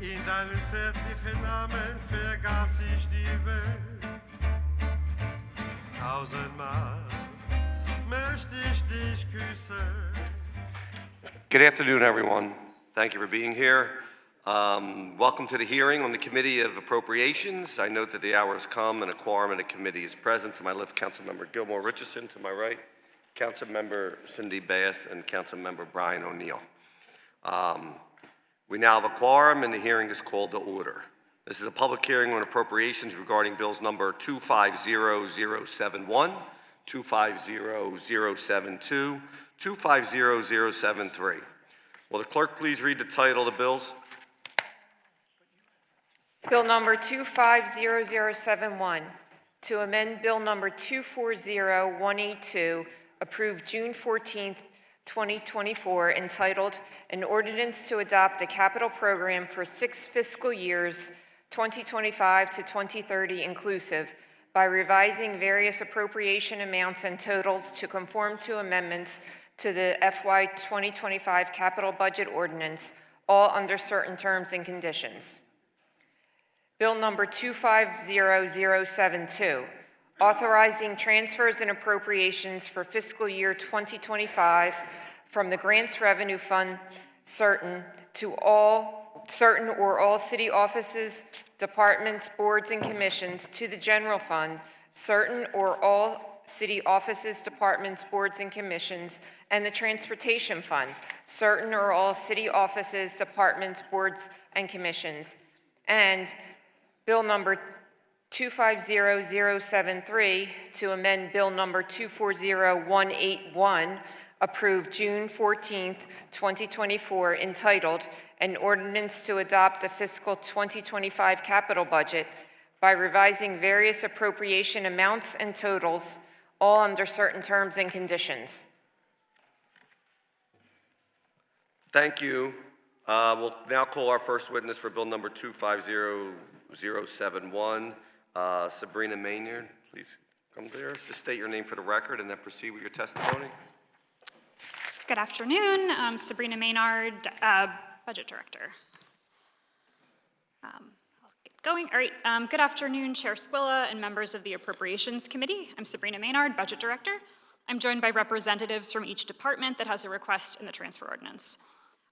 In deinen zärtlichen Namen vergaß ich die Welt. Tausendmal möchte ich dich küssen. Good afternoon, everyone. Thank you for being here. Welcome to the hearing on the Committee of Appropriations. I note that the hour has come and a quorum of the committee is present. To my left, Councilmember Gilmore Richardson. To my right, Councilmember Cindy Bass and Councilmember Brian O'Neill. We now have a quorum and the hearing is called to order. This is a public hearing on appropriations regarding bills number 250071, 250072, 250073. Will the clerk please read the title of the bills? Bill number 250071, to amend Bill number 240182, approved June 14th, 2024, entitled An Ordinance to Adopt a Capital Program for 6 fiscal years, 2025 to 2030 inclusive, by revising various appropriation amounts and totals to conform to amendments to the FY 2025 Capital Budget Ordinance, all under certain terms and conditions. Bill number 250072, authorizing transfers and appropriations for fiscal year 2025 from the Grants Revenue Fund certain or all city offices, departments, boards, and commissions to the general fund, certain or all city offices, departments, boards, and commissions, and the transportation fund, certain or all city offices, departments, boards, and commissions. And Bill number 250073, to amend Bill number 240181, approved June 14th, 2024, entitled An Ordinance to Adopt the Fiscal 2025 Capital Budget by revising various appropriation amounts and totals, all under certain terms and conditions. Thank you. We'll now call our first witness for bill number 250071, Sabrina Maynard. Please come there. Just state your name for the record and then proceed with your testimony. Good afternoon. I'm Sabrina Maynard, Budget Director. I'll get going. All right. Good afternoon, Chair Squilla and members of the Appropriations Committee. I'm Sabrina Maynard, Budget Director. I'm joined by representatives from each department that has a request in the transfer ordinance.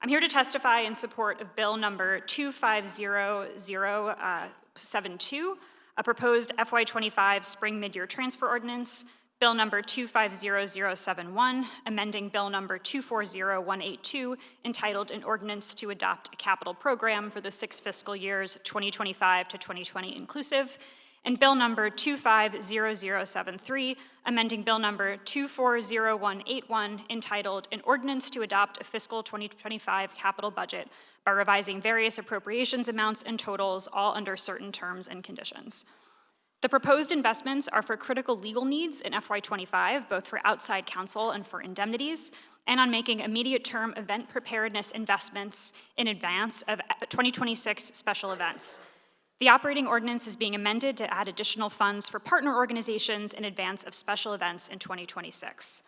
I'm here to testify in support of bill number 250072, a proposed FY25 spring mid-year transfer ordinance, bill number 250071, amending bill number 240182, entitled An Ordinance to Adopt a Capital Program for the 6 fiscal years 2025 to 2020 inclusive, and bill number 250073, amending bill number 240181, entitled An Ordinance to Adopt a Fiscal 2025 Capital Budget by revising various appropriations amounts and totals, all under certain terms and conditions. The proposed investments are for critical legal needs in FY25, both for outside counsel and for indemnities, and on making immediate term event preparedness investments in advance of 2026 special events. The operating ordinance is being amended to add additional funds for partner organizations in advance of special events in 2026.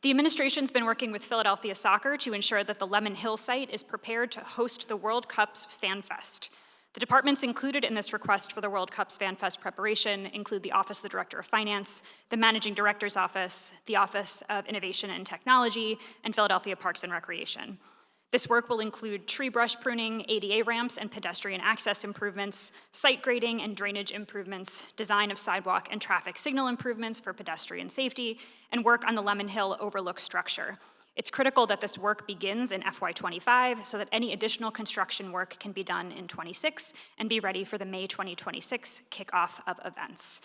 The administration's been working with Philadelphia Soccer to ensure that the Lemon Hill site is prepared to host the World Cup's Fan Fest. The departments included in this request for the World Cup's Fan Fest preparation include the Office of the Director of Finance, the Managing Director's Office, the Office of Innovation and Technology, and Philadelphia Parks and Recreation. This work will include tree brush pruning, ADA ramps and pedestrian access improvements, site grading and drainage improvements, design of sidewalk and traffic signal improvements for pedestrian safety, and work on the Lemon Hill overlook structure. It's critical that this work begins in FY25 so that any additional construction work can be done in 26 and be ready for the May 2026 kickoff of events.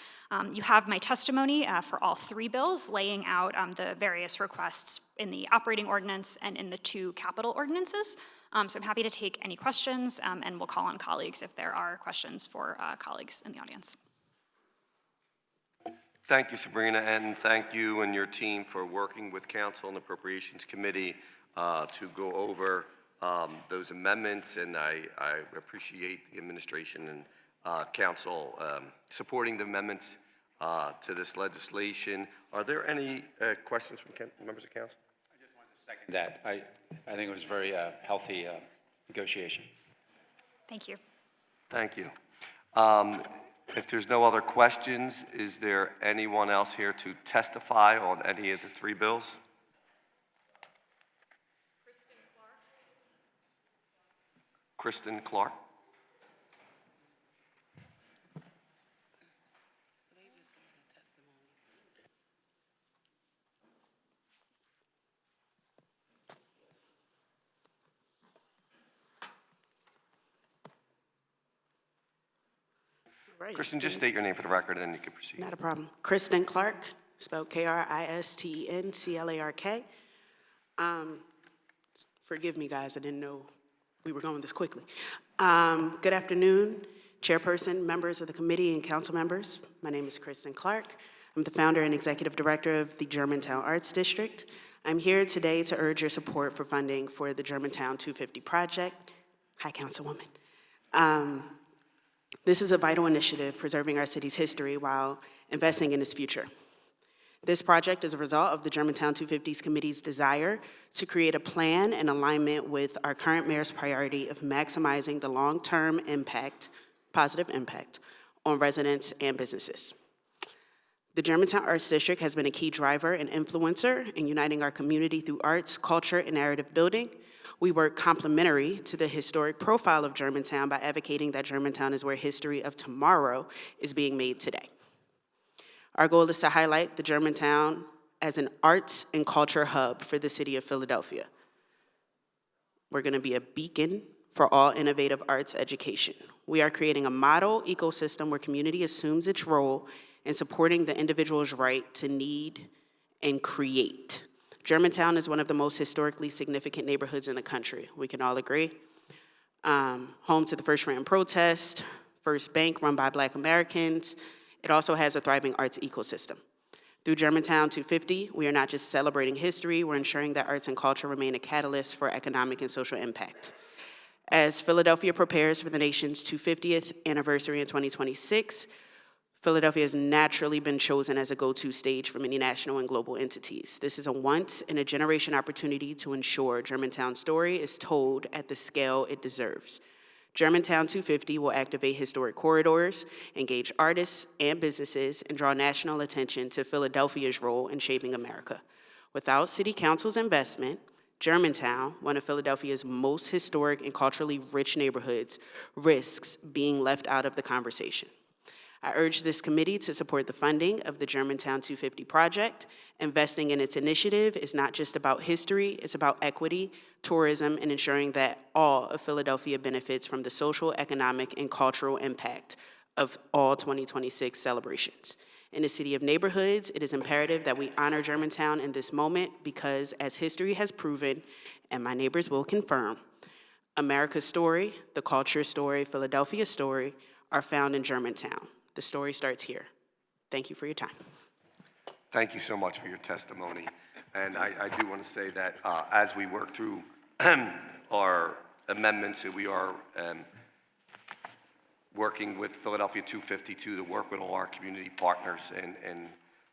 You have my testimony for all 3 bills laying out the various requests in the operating ordinance and in the 2 capital ordinances. So I'm happy to take any questions and we'll call on colleagues if there are questions for colleagues in the audience. Thank you, Sabrina, and thank you and your team for working with Council and the Appropriations Committee to go over those amendments, and I appreciate the administration and Council supporting the amendments to this legislation. Are there any questions from members of Council? I just wanted to second that. I think it was very healthy negotiation. Thank you. Thank you. If there's no other questions, is there anyone else here to testify on any of the three bills? Kristen Clark. Right. Kristen, just state your name for the record, and then you can proceed. Not a problem. Kristen Clark, spelled Kristenclark. Forgive me, guys, I didn't know we were going this quickly. Good afternoon, chairperson, members of the committee, and council members. My name is Kristen Clark. I'm the founder and executive director of the Germantown Arts District. I'm here today to urge your support for funding for the Germantown 250 project. Hi, Councilwoman. This is a vital initiative preserving our city's history while investing in its future. This project is a result of the Germantown 250's committee's desire to create a plan in alignment with our current mayor's priority of maximizing the long-term impact, positive impact, on residents and businesses. The Germantown Arts District has been a key driver and influencer in uniting our community through arts, culture, and narrative building. We work complementary to the historic profile of Germantown by advocating that Germantown is where history of tomorrow is being made today. Our goal is to highlight the Germantown as an arts and culture hub for the city of Philadelphia. We're going to be a beacon for all innovative arts education. We are creating a model ecosystem where community assumes its role in supporting the individual's right to need and create. Germantown is one of the most historically significant neighborhoods in the country. We can all agree. Home to the First Freedom Protest, First Bank run by Black Americans. It also has a thriving arts ecosystem. Through Germantown 250, we are not just celebrating history, we're ensuring that arts and culture remain a catalyst for economic and social impact. As Philadelphia prepares for the nation's 250th anniversary in 2026, Philadelphia has naturally been chosen as a go-to stage for many national and global entities. This is a once-in-a-generation opportunity to ensure Germantown's story is told at the scale it deserves. Germantown 250 will activate historic corridors, engage artists and businesses, and draw national attention to Philadelphia's role in shaping America. Without City Council's investment, Germantown, one of Philadelphia's most historic and culturally rich neighborhoods, risks being left out of the conversation. I urge this committee to support the funding of the Germantown 250 project. Investing in its initiative is not just about history, it's about equity, tourism, and ensuring that all of Philadelphia benefits from the social, economic, and cultural impact of all 2026 celebrations. In the city of neighborhoods, it is imperative that we honor Germantown in this moment because, as history has proven, and my neighbors will confirm, America's story, the culture story, Philadelphia's story, are found in Germantown. The story starts here. Thank you for your time. Thank you so much for your testimony. And I do want to say that as we work through our amendments, we are working with Philadelphia 252 to work with all our community partners and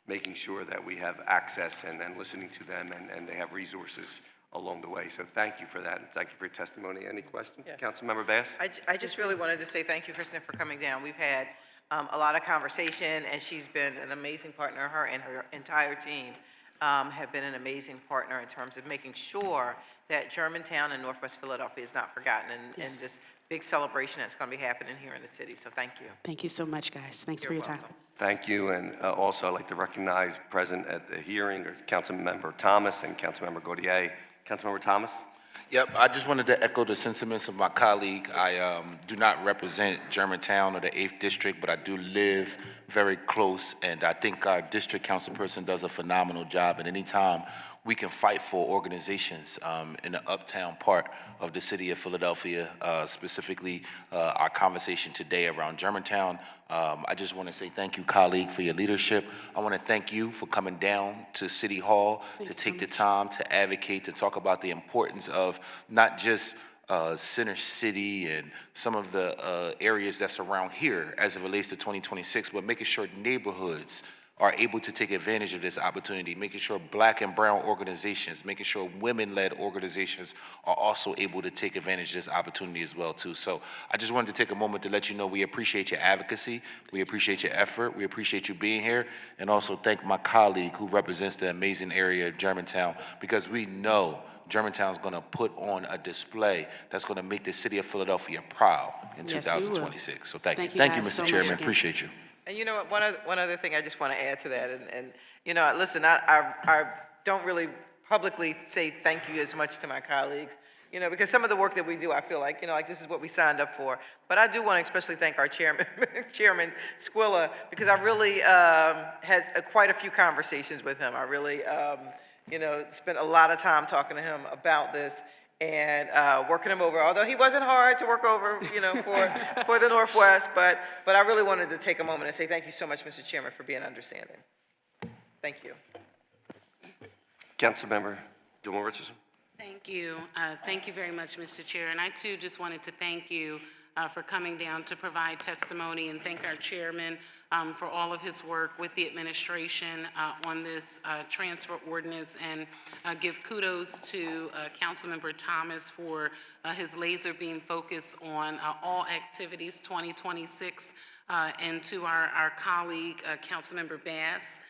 making sure that we have access and listening to them and they have resources along the way. So thank you for that, and thank you for your testimony. Any questions? Yes. Councilmember Bass? I just really wanted to say thank you, Kristen, for coming down. We've had a lot of conversation, and she's been an amazing partner. Her and her entire team have been an amazing partner in terms of making sure that Germantown and Northwest Philadelphia is not forgotten in this big celebration that's going to be happening here in the city. So thank you. Thank you so much, guys. Thanks for your time. Thank you, and also I'd like to recognize present at the hearing, Councilmember Thomas and Councilmember Gautier. Councilmember Thomas? Yep, I just wanted to echo the sentiments of my colleague. I do not represent Germantown or the 8th District, but I do live very close, and I think our district councilperson does a phenomenal job. And anytime we can fight for organizations in the uptown part of the city of Philadelphia, specifically our conversation today around Germantown, I just want to say thank you, colleague, for your leadership. I want to thank you for coming down to City Hall to take the time to advocate, to talk about the importance of not just Center City and some of the areas that's around here as it relates to 2026, but making sure neighborhoods are able to take advantage of this opportunity, making sure Black and brown organizations, making sure women-led organizations are also able to take advantage of this opportunity as well too. So I just wanted to take a moment to let you know we appreciate your advocacy, we appreciate your effort, we appreciate you being here, and also thank my colleague who represents the amazing area of Germantown, because we know Germantown's going to put on a display that's going to make the city of Philadelphia proud in Yes, we will. 2026. So thank you. Thank you Thank you, guys so Mr. much Chairman. again. Appreciate you. And you know what, one other thing I just want to add to that, and you know, listen, I don't really publicly say thank you as much to my colleagues, you know, because some of the work that we do, I feel like, you know, like this is what we signed up for. But I do want to especially thank our chairman, Chairman Squilla, because I really had quite a few conversations with him. I really, you know, spent a lot of time talking to him about this and working him over, although he wasn't hard to work over, you know, for the Northwest, but I really wanted to take a moment and say thank you so much, Mr. Chairman, for being understanding. Thank you. Councilmember Gilmore Richardson. Thank you. Thank you very much, Mr. Chair. And I, too, just wanted to thank you for coming down to provide testimony, and thank our chairman for all of his work with the administration on this transfer ordinance, and give kudos to Councilmember Thomas for his laser beam focus on all activities 2026, and to our colleague, Councilmember Bass,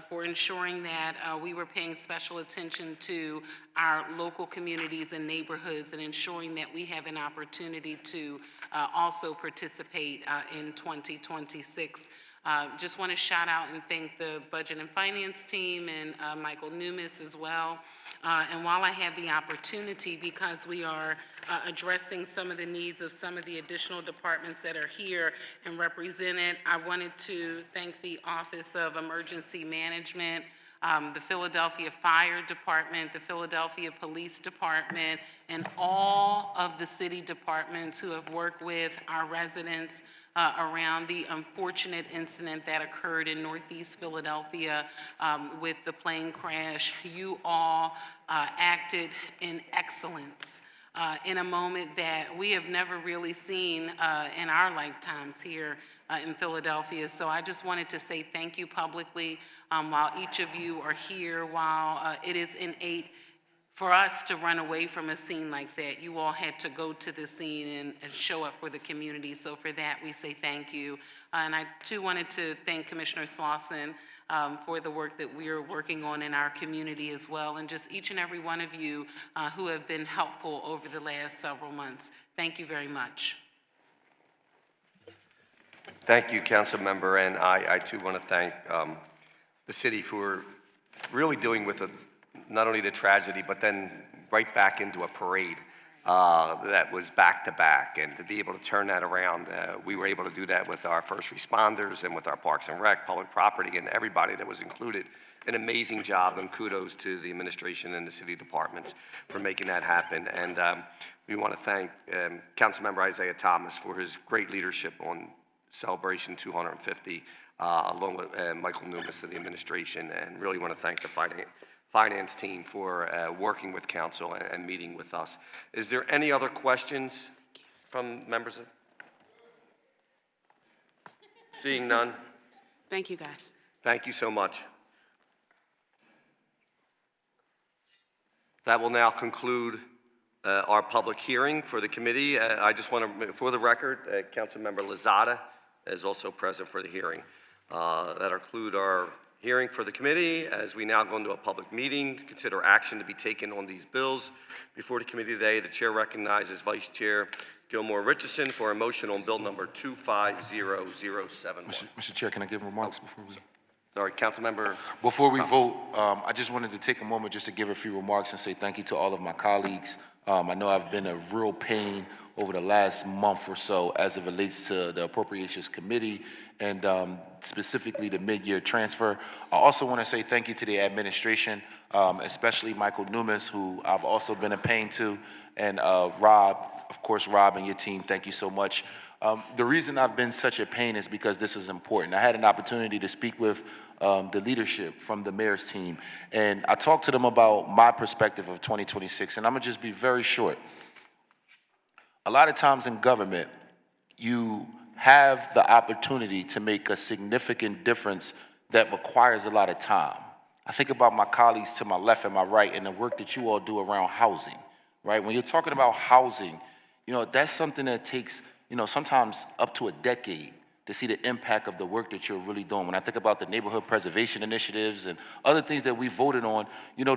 for ensuring that we were paying special attention to our local communities and neighborhoods, and ensuring that we have an opportunity to also participate in 2026. Just want to shout out and thank the Budget and Finance team and Michael Numis as well. And while I have the opportunity, because we are addressing some of the needs of some of the additional departments that are here and represented, I wanted to thank the Office of Emergency Management, the Philadelphia Fire Department, the Philadelphia Police Department, and all of the city departments who have worked with our residents around the unfortunate incident that occurred in Northeast Philadelphia with the plane crash. You all acted in excellence in a moment that we have never really seen in our lifetimes here in Philadelphia. So I just wanted to say thank you publicly while each of you are here, while it is innate for us to run away from a scene like that. You all had to go to the scene and show up for the community. So for that, we say thank you. And I too wanted to thank Commissioner Slauson for the work that we are working on in our community as well, and just each and every one of you who have been helpful over the last several months. Thank you very much. Thank you, Council Member, and I too want to thank the city for really dealing with not only the tragedy, but then right back into a parade that was back to back, and to be able to turn that around, we were able to do that with our first responders and with our Parks and Rec, public property, and everybody that was included. An amazing job, and kudos to the administration and the city departments for making that happen. And we want to thank Councilmember Isaiah Thomas for his great leadership on Celebration 250, along with Michael Numis and the administration, and really want to thank the finance team for working with council and meeting with us. Is there any other questions from members of? Seeing none. Thank you, guys. Thank you so much. That will now conclude our public hearing for the committee. I just want to, for the record, Councilmember Lozada is also present for the hearing. That'll conclude our hearing for the committee. As we now go into a public meeting to consider action to be taken on these bills before the committee today, the chair recognizes Vice Chair Gilmore Richardson for a motion on bill number 250071. Mr. Chair, can I give remarks before we? Sorry, Councilmember. Before we vote, I just wanted to take a moment just to give a few remarks and say thank you to all of my colleagues. I know I've been a real pain over the last month or so as it relates to the Appropriations Committee and specifically the mid-year transfer. I also want to say thank you to the administration, especially Michael Numis, who I've also been a pain to, and Rob, of course, Rob and your team, thank you so much. The reason I've been such a pain is because this is important. I had an opportunity to speak with the leadership from the mayor's team, and I talked to them about my perspective of 2026, and I'm gonna just be very short. A lot of times in government, you have the opportunity to make a significant difference that requires a lot of time. I think about my colleagues to my left and my right and the work that you all do around housing, right? When you're talking about housing, that's something that takes, sometimes up to a decade to see the impact of the work that you're really doing. When I think about the neighborhood preservation initiatives and other things that we voted on,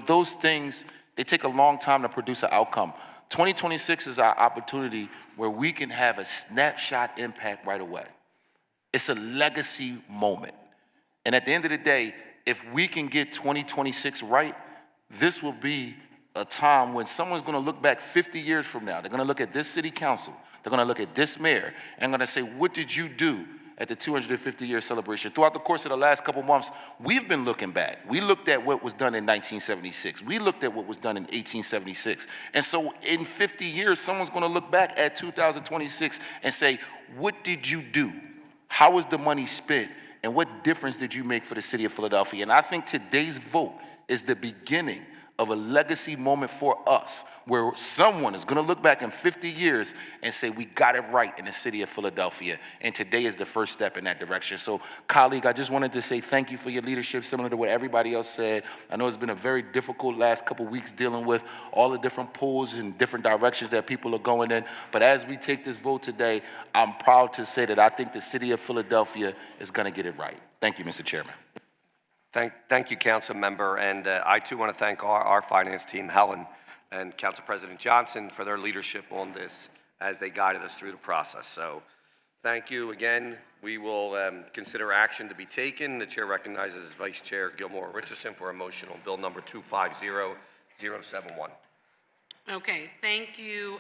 those things, they take a long time to produce an outcome. 2026 is our opportunity where we can have a snapshot impact right away. It's a legacy moment. And at the end of the day, if we can get 2026 right, this will be a time when someone's going to look back 50 years from now. They're going to look at this city council. They're going to look at this mayor and going to say, what did you do at the 250-year celebration? Throughout the course of the last couple months, we've been looking back. We looked at what was done in 1976. We looked at what was done in 1876. And so in 50 years, someone's going to look back at 2026 and say, what did you do? How was the money spent? And what difference did you make for the city of Philadelphia? And I think today's vote is the beginning of a legacy moment for us, where someone is going to look back in 50 years and say, we got it right in the city of Philadelphia. And today is the first step in that direction. So, colleague, I just wanted to say thank you for your leadership, similar to what everybody else said. I know it's been a very difficult last couple weeks dealing with all the different pulls and different directions that people are going in. But as we take this vote today, I'm proud to say that I think the city of Philadelphia is going to get it right. Thank you, Mr. Chairman. Thank you, Council Member, and I too want to thank our finance team, Helen, and Council President Johnson for their leadership on this as they guided us through the process. So thank you again. We will consider action to be taken. The chair recognizes Vice Chair Gilmore Richardson for a motion on bill number 250071. Okay, thank you,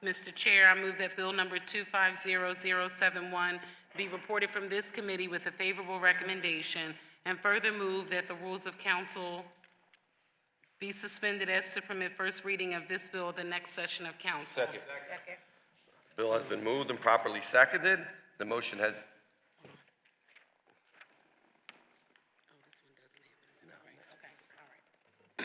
Mr. Chair. I move that bill number 250071 be reported from this committee with a favorable recommendation, and further move that the rules of council be suspended as to permit first reading of this bill at the next session of council. Second. Bill has been moved and properly seconded. The motion has... The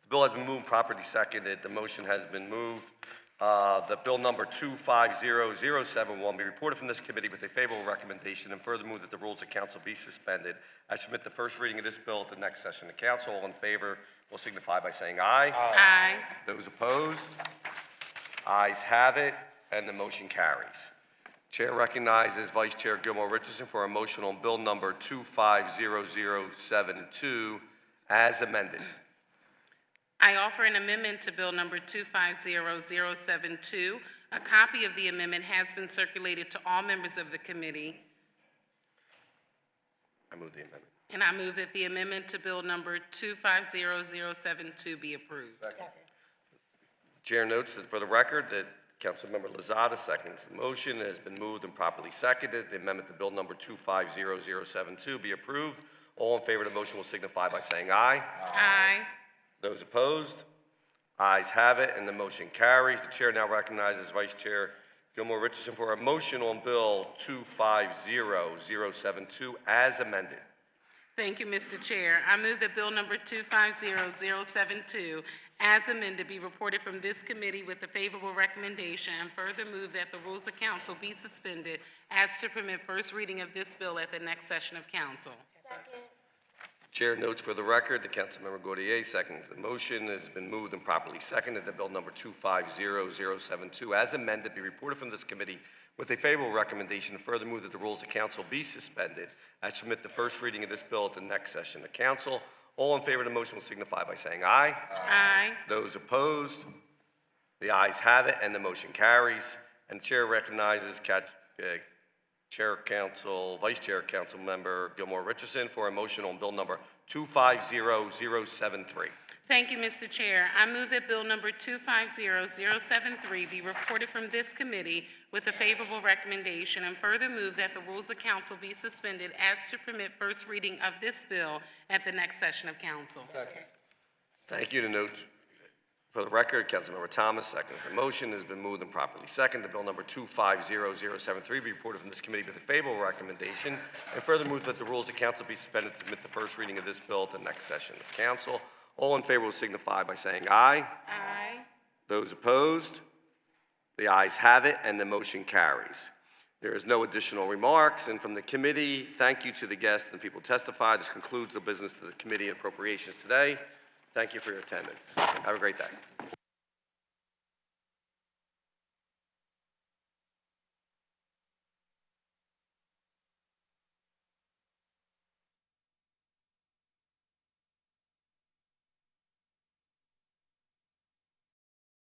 bill has been moved, properly seconded. The motion has been moved. The bill number 250071 be reported from this committee with a favorable recommendation, and further move that the rules of council be suspended. I submit the first reading of this bill at the next session of council. All in favor will signify by saying aye. Aye. Those opposed? Ayes have it, and the motion carries. Chair recognizes Vice Chair Gilmore Richardson for a motion on bill number 250072 as amended. I offer an amendment to bill number 250072. A copy of the amendment has been circulated to all members of the committee. I move the amendment. And I move that the amendment to bill number 250072 be approved. Second. Chair notes that for the record that Councilmember Lozada seconds the motion. It has been moved and properly seconded. The amendment to bill number 250072 be approved. All in favor of the motion will signify by saying aye. Aye. Those opposed? Ayes have it, and the motion carries. The chair now recognizes Vice Chair Gilmore Richardson for a motion on bill 250072 as amended. Thank you, Mr. Chair. I move that bill number 250072 as amended be reported from this committee with a favorable recommendation, and further move that the rules of council be suspended as to permit first reading of this bill at the next session of council. Second. Chair notes for the record that Councilmember Gautier seconds the motion. It has been moved and properly seconded that bill number 250072 as amended be reported from this committee with a favorable recommendation, and further move that the rules of council be suspended as to permit the first reading of this bill at the next session of council. All in favor of the motion will signify by saying aye. Aye. Those opposed? The ayes have it, and the motion carries. And the chair recognizes Vice Chair Council Member Gilmore Richardson for a motion on bill number 250073. Thank you, Mr. Chair. I move that bill number 250073 be reported from this committee with a favorable recommendation, and further move that the rules of council be suspended as to permit first reading of this bill at the next session of council. Second. Thank you. To note for the record, Councilmember Thomas seconds the motion. Has been moved and properly seconded. Bill number 250073 be reported from this committee with a favorable recommendation, and further move that the rules of council be suspended to permit the first reading of this bill at the next session of council. All in favor will signify by saying aye. Aye. Those opposed? The ayes have it, and the motion carries. There is no additional remarks, and from the committee, thank you to the guests and people testified. This concludes the business of the Committee on Appropriations today. Thank you for your attendance. Have a great day.